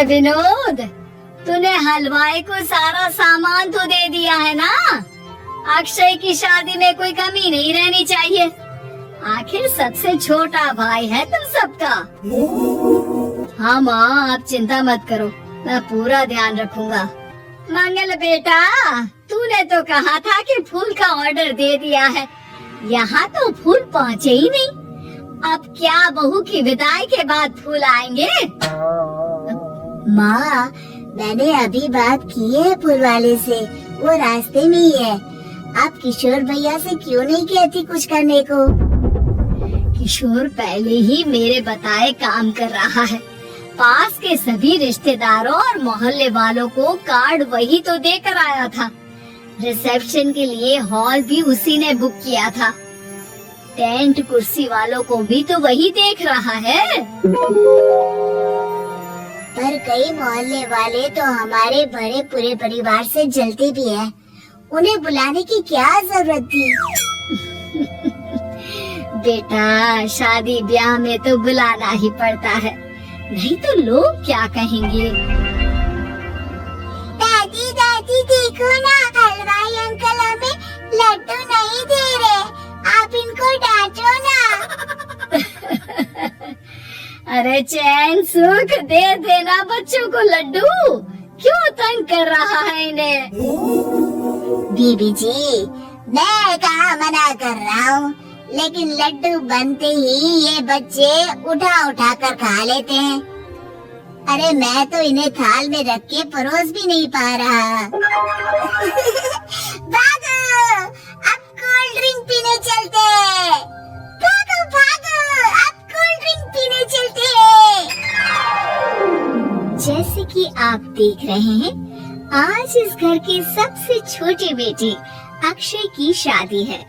विनोद, तूने हलवाई को सारा सामान तो दे दिया है ना। अक्षय की शादी में कोई कमी नहीं रहनी चाहिए। आखिर सबसे छोटा भाई है तुम सबका। हाँ माँ, आप चिंता मत करो, मैं पूरा ध्यान रखूंगा। मंगल बेटा, तूने तो कहा था कि फूल का ऑर्डर दे दिया है, यहाँ तो फूल पहुँचे ही नहीं। अब क्या बहू की विदाई के बाद फूल आएंगे? माँ, मैंने अभी बात की है फूल वाले से, वो रास्ते में ही है। आप किशोर भैया से क्यों नहीं कहती कुछ करने को? किशोर पहले ही मेरे बताए काम कर रहा है। पास के सभी रिश्तेदारों और मोहल्ले वालों को कार्ड वही तो देकर आया था। रिसेप्शन के लिए हॉल भी उसी ने बुक किया था। टेंट कुर्सी वालों को भी तो वही देख रहा है। पर कई मोहल्ले वाले तो हमारे बड़े पूरे परिवार से जलते भी हैं। उन्हें बुलाने की क्या जरूरत थी? बेटा, शादी ब्याह में तो बुलाना ही पड़ता है, नहीं तो लोग क्या कहेंगे। दादी दादी देखो ना, हलवाई अंकल हमें लड्डू नहीं दे रहे, आप इनको डांटो ना। अरे चैन सुख दे देना बच्चों को लड्डू, क्यों तंग कर रहा है इन्हें? बीबी जी, मैं कहाँ मना कर रहा हूँ, लेकिन लड्डू बनते ही ये बच्चे उठा उठा कर खा लेते हैं। अरे मैं तो इन्हें थाल में रख के परोस भी नहीं पा रहा। भागो, अब कोल्ड ड्रिंक पीने चलते हैं। भागो भागो, अब कोल्ड ड्रिंक पीने चलते हैं। जैसे कि आप देख रहे हैं, आज इस घर की सबसे छोटी बेटी अक्षय की शादी है।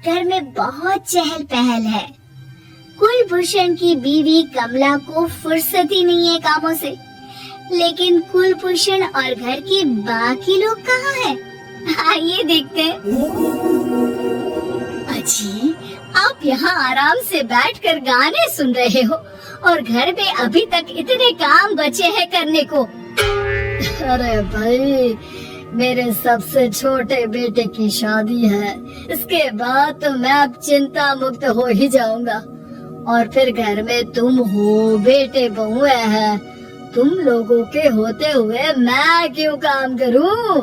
घर में बहुत चहल पहल है। कुलभूषण की बीवी कमला को फुर्सत ही नहीं है कामों से, लेकिन कुलभूषण और घर के बाकी लोग कहाँ हैं? आइए देखते हैं। अजी, आप यहाँ आराम से बैठकर गाने सुन रहे हो और घर में अभी तक इतने काम बचे हैं करने को। अरे भाई, मेरे सबसे छोटे बेटे की शादी है, इसके बाद तो मैं अब चिंता मुक्त हो ही जाऊंगा। और फिर घर में तुम हो, बेटे बहुएं हैं, तुम लोगों के होते हुए मैं क्यों काम करूं?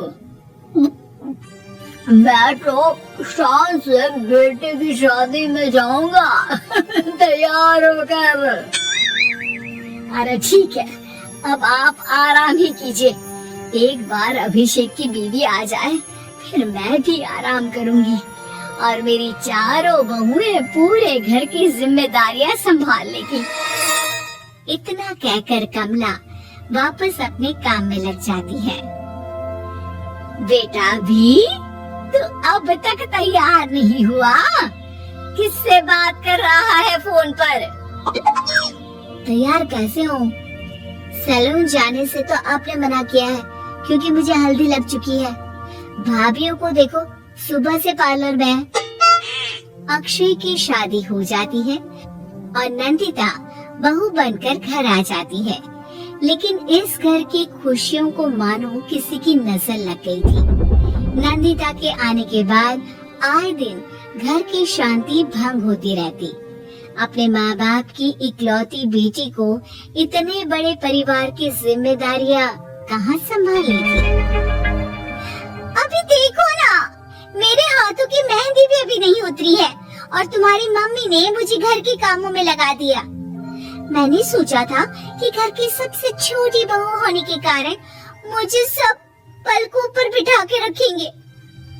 मैं तो शान से बेटे की शादी में जाऊंगा तैयार होकर। अरे ठीक है, अब आप आराम ही कीजिए। एक बार अभिषेक की बीवी आ जाए, फिर मैं भी आराम करूंगी और मेरी चारों बहुएं पूरे घर की जिम्मेदारियां संभाल लेगी। इतना कहकर कमला वापस अपने काम में लग जाती है। बेटा भी, तू अब तक तैयार नहीं हुआ? किससे बात कर रहा है फोन पर? तैयार कैसे हूँ? सैलून जाने से तो आपने मना किया है, क्योंकि मुझे हल्दी लग चुकी है। भाभीयों को देखो, सुबह से पार्लर में है। अक्षय की शादी हो जाती है और नंदिता बहू बनकर घर आ जाती है, लेकिन इस घर की खुशियों को मानो किसी की नजर लग गई थी। नंदिता के आने के बाद आए दिन घर की शांति भंग होती रहती। अपने माँ बाप की इकलौती बेटी को इतने बड़े परिवार की जिम्मेदारियाँ कहाँ संभाली थी? अभी देखो ना, मेरे हाथों की मेहंदी भी अभी नहीं उतरी है और तुम्हारी मम्मी ने मुझे घर के कामों में लगा दिया। मैंने सोचा था कि घर की सबसे छोटी बहू होने के कारण मुझे सब पलकों पर बिठा के रखेंगे,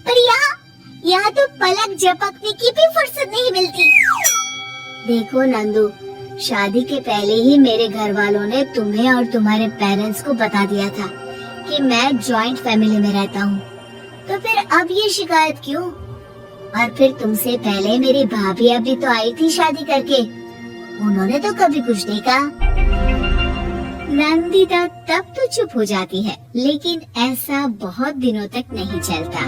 पर यहाँ तो पलक झपकने की भी फुर्सत नहीं मिलती। देखो नंदू, शादी के पहले ही मेरे घर वालों ने तुम्हें और तुम्हारे पेरेंट्स को बता दिया था कि मैं जॉइंट फैमिली में रहता हूँ, तो फिर अब ये शिकायत क्यों? और फिर तुमसे पहले मेरी भाभी अभी तो आई थी शादी करके, उन्होंने तो कभी कुछ नहीं कहा। नंदिता तब तो चुप हो जाती है, लेकिन ऐसा बहुत दिनों तक नहीं चलता।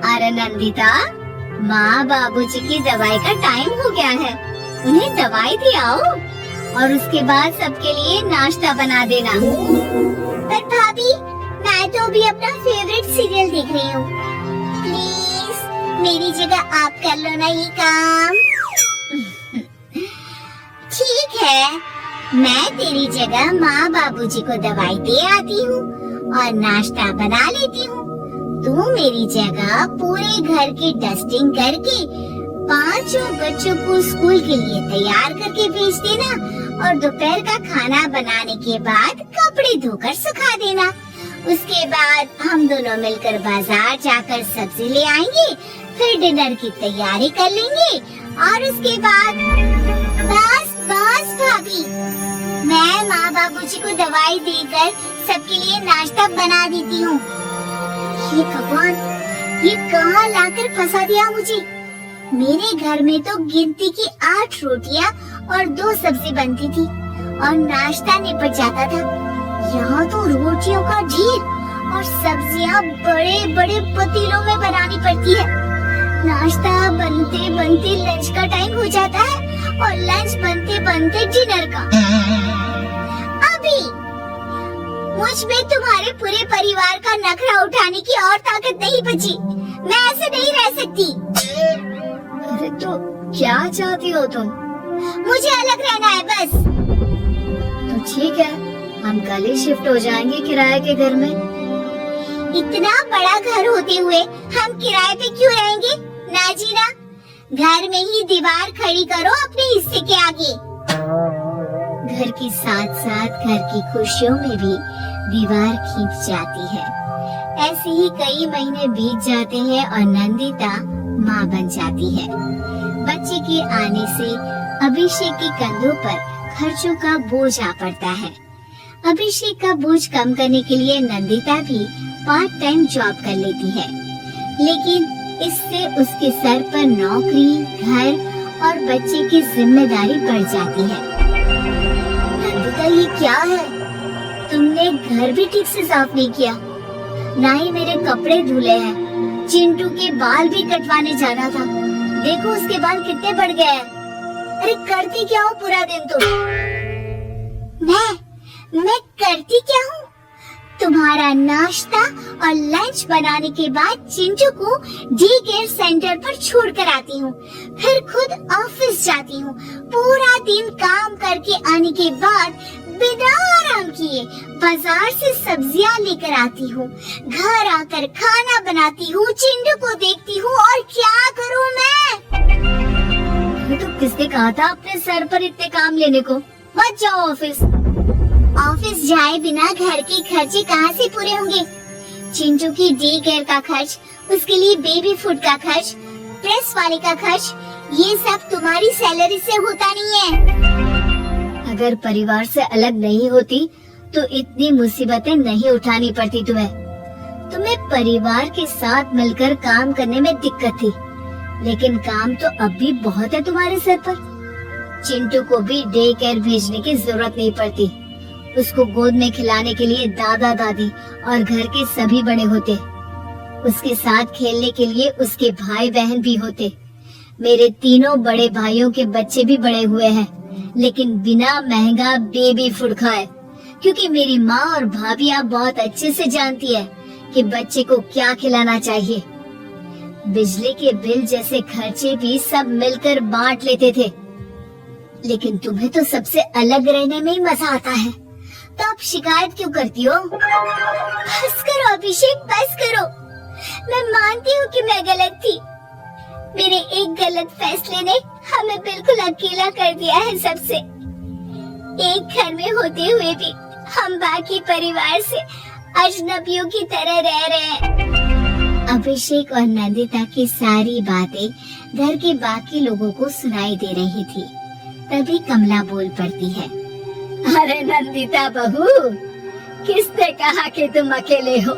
अरे नंदिता, माँ बाबूजी की दवाई का टाइम हो गया है, उन्हें दवाई दिलाओ। और उसके बाद सबके लिए नाश्ता बना देना। पर भाभी, मैं तो अभी अपना फेवरेट सीरियल देख रही हूँ। प्लीज मेरी जगह आप कर लो ना ये काम। ठीक है, मैं तेरी जगह माँ बाबूजी को दवाई दे आती हूँ और नाश्ता बना लेती हूँ। तू मेरी जगह पूरे घर की डस्टिंग करके 5 बच्चों को स्कूल के लिए तैयार करके भेज देना और दोपहर का खाना बनाने के बाद कपड़े धोकर सुखा देना। उसके बाद हम दोनों मिलकर बाजार जाकर सब्जी ले आएंगे, फिर डिनर की तैयारी कर लेंगे और उसके बाद बस भाभी, मैं माँ बाबूजी को दवाई देकर सबके लिए नाश्ता बना देती हूँ। ये भगवान, ये कहाँ लाकर फंसा दिया मुझे। मेरे घर में तो गिनती की 8 रोटियां और 2 सब्जी बनती थी और नाश्ता निपट जाता था। यहाँ तो रोटियों का ढेर और सब्जियाँ बड़े बड़े पतीलों में बनानी पड़ती है। नाश्ता बनते बनते लंच का टाइम हो जाता है और लंच बनते बनते डिनर का। अभी मुझ में तुम्हारे पूरे परिवार का नखरा उठाने की और ताकत नहीं बची। मैं ऐसे नहीं रह सकती। अरे तो क्या चाहती हो तुम? मुझे अलग रहना है बस। तो ठीक है, हम कल ही शिफ्ट हो जाएंगे किराए के घर में। इतना बड़ा घर होते हुए हम किराए पे क्यों रहेंगे? ना जी ना, घर में ही दीवार खड़ी करो अपने हिस्से के आगे। घर के साथ साथ घर की खुशियों में भी दीवार खींच जाती है। ऐसे ही कई महीने बीत जाते हैं और नंदिता माँ बन जाती है। बच्चे के आने से अभिषेक के कंधों पर खर्चों का बोझ आ पड़ता है। अभिषेक का बोझ कम करने के लिए नंदिता भी पार्ट टाइम जॉब कर लेती है, लेकिन इससे उसके सर पर नौकरी, घर और बच्चे की जिम्मेदारी बढ़ जाती है। नंदिता, ये क्या है? तुमने घर भी ठीक से साफ नहीं किया, ना ही मेरे कपड़े धुले हैं। चिंटू के बाल भी कटवाने जाना था, देखो उसके बाल कितने बढ़ गए हैं। अरे करती क्या हो पूरा दिन तुम? मैं करती क्या हूँ? तुम्हारा नाश्ता और लंच बनाने के बाद चिंटू को डे केयर सेंटर पर छोड़ कर आती हूँ, फिर खुद ऑफिस जाती हूँ। पूरा दिन काम करके आने के बाद बिना आराम किए बाजार से सब्जियाँ लेकर आती हूँ, घर आकर खाना बनाती हूँ, चिंटू को देखती हूँ और क्या करूँ मैं? तो किसने कहा था अपने सर पर इतने काम लेने को? मत जाओ ऑफिस। ऑफिस जाए बिना घर के खर्चे कहाँ से पूरे होंगे? चिंटू की डे केयर का खर्च, उसके लिए बेबी फूड का खर्च, प्रेस वाले का खर्च, ये सब तुम्हारी सैलरी से होता नहीं है। अगर परिवार से अलग नहीं होती तो इतनी मुसीबतें नहीं उठानी पड़ती तुम्हें परिवार के साथ मिलकर काम करने में दिक्कत थी, लेकिन काम तो अब भी बहुत है तुम्हारे सर पर। चिंटू को भी डे केयर भेजने की जरूरत नहीं पड़ती। उसको गोद में खिलाने के लिए दादा दादी और घर के सभी बड़े होते। उसके साथ खेलने के लिए उसके भाई बहन भी होते। मेरे तीनों बड़े भाइयों के बच्चे भी बड़े हुए हैं, लेकिन बिना महंगा बेबी फूड खाए, क्योंकि मेरी माँ और भाभियाँ बहुत अच्छे से जानती है कि बच्चे को क्या खिलाना चाहिए। बिजली के बिल जैसे खर्चे भी सब मिलकर बांट लेते थे, लेकिन तुम्हें तो सबसे अलग रहने में ही मजा आता है, तो आप शिकायत क्यों करती हो? बस करो अभिषेक, बस करो। मैं मानती हूँ कि मैं गलत थी। मेरे एक गलत फैसले ने हमें बिल्कुल अकेला कर दिया है सबसे। एक घर में होते हुए भी हम बाकी परिवार से अजनबियों की तरह रह रहे हैं। अभिषेक और नंदिता की सारी बातें घर के बाकी लोगों को सुनाई दे रही थी। तभी कमला बोल पड़ती है, अरे नंदिता बहू, किसने कहा कि तुम अकेले हो?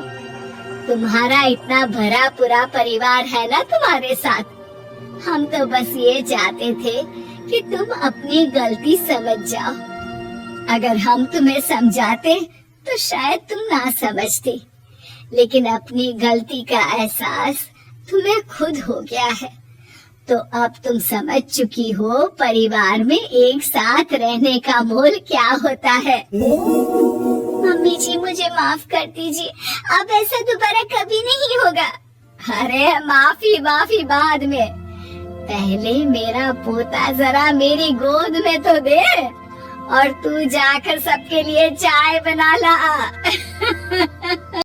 तुम्हारा इतना भरा पूरा परिवार है ना तुम्हारे साथ। हम तो बस ये चाहते थे कि तुम अपनी गलती समझ जाओ। अगर हम तुम्हें समझाते तो शायद तुम ना समझती, लेकिन अपनी गलती का एहसास तुम्हें खुद हो गया है, तो अब तुम समझ चुकी हो परिवार में एक साथ रहने का मोल क्या होता है। मम्मी जी मुझे माफ कर दीजिए, अब ऐसा दोबारा कभी नहीं होगा। अरे माफी माफी बाद में, पहले मेरा पोता जरा मेरी गोद में तो दे, और तू जाकर सबके लिए चाय बना ला।